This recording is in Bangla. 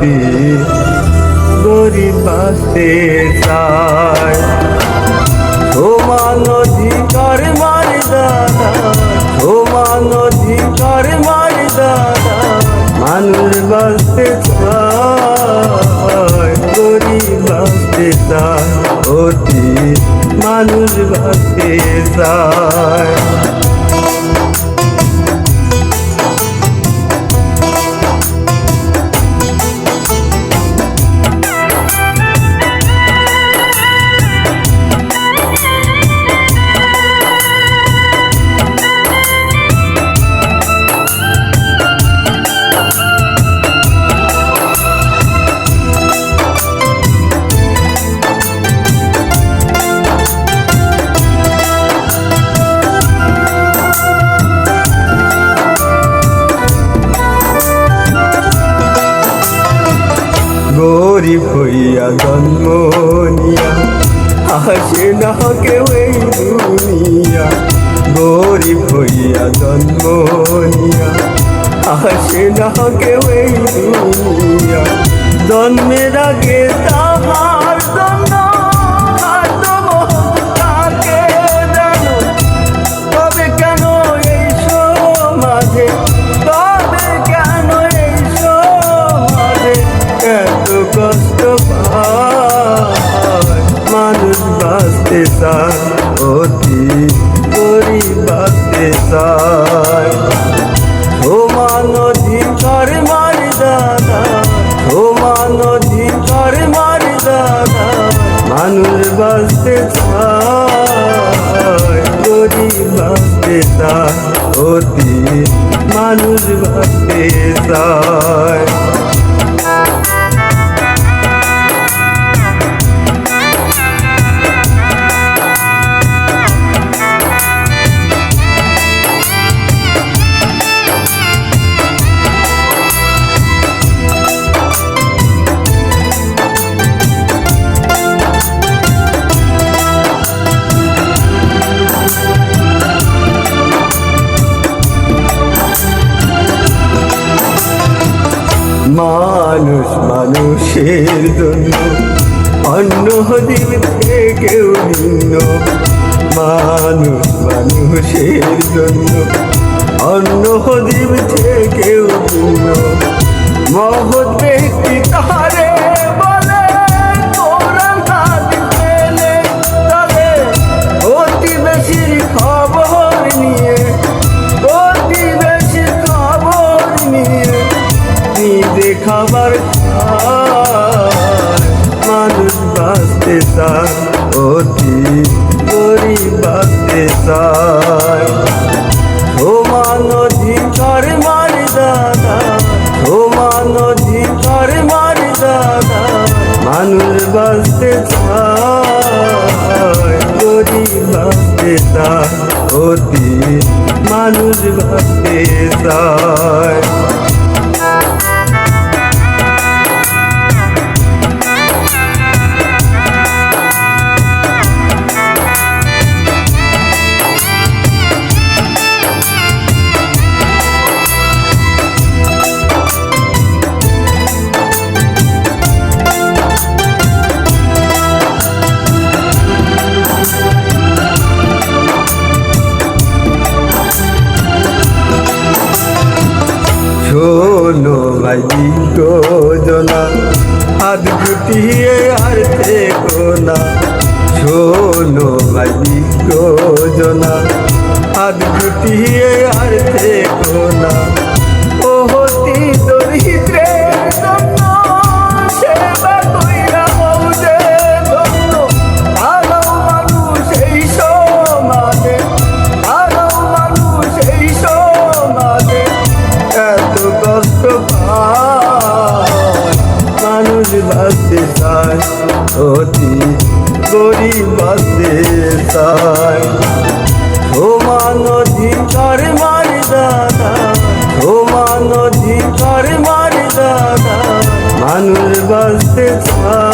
অতি গরিব বাঁচতে চায়। সমান অধিকার মারি দাদা, সমান অধিকার মারি দাদা, মানুষ বাঁচতে চায়, গরিব বাঁচতে চায়, অতি মানুষ বাঁচতে চায়। গরিব হইয়া জন্ম নিয়া আসে না কেউ এই দুনিয়া, গরিব হইয়া জন্ম নিয়া আসে না কেউ এই দুনিয়া। জন্মের আগে তাহার জন্য তাকে জানো, তবে কেন এই সমাজে, তবে কেন এই সমাজে এত কষ্ট পায়, মানুষ বাঁচতে চায়, অতি গরিব বাঁচতে চায়। সমান অধিকার মারি দাদা, সমান অধিকার মারি দাদা, মানুষ বাঁচতে চায়, গরিব বাঁচতে চায়, অতি মানুষ বাঁচতে চায়। মানুষ মানুষের জন্য অন্য দ্বীপ থেকেও ভিন্ন, মানুষ মানুষের জন্য অন্য দ্বীপ থেকেও ভিন্ন। মহৎ ব্যক্তি তাহারে বলে, কোরআন হাদিস মেনে চলে, অতি বেশি খবর নিয়ে, অতি বেশি খবর নিয়ে নিজে খাবার খায়, মানুষ বাঁচতে চায়, অতি গরিব বাঁচতে চায়। সমান অধিকার মারি দাদা, সমান অধিকার মারি দাদা, মানুষ বাঁচতে চায়, গরিব বাঁচতে চায়, অতি মানুষ বাঁচতে চায়। শোনো ভাই যোজনা, হাত গুটিয়ে আর থেকো না, শোনো ভাই যোজনা, হাত গুটিয়ে আর থেকো না। ও অতি দরিদ্রের জন্য সেবা কইরা হও যে ধন্য, আলো মানুষ এই সমাজে, আলো মানুষ এই সমাজে এত কষ্ট পায়, মানুষ বাঁচতে চায়, অতি গরিব বাঁচতে চায়। সমান অধিকার মারি দাদা, সমান অধিকার মারি দাদা, মানুষ বাঁচতে চায়।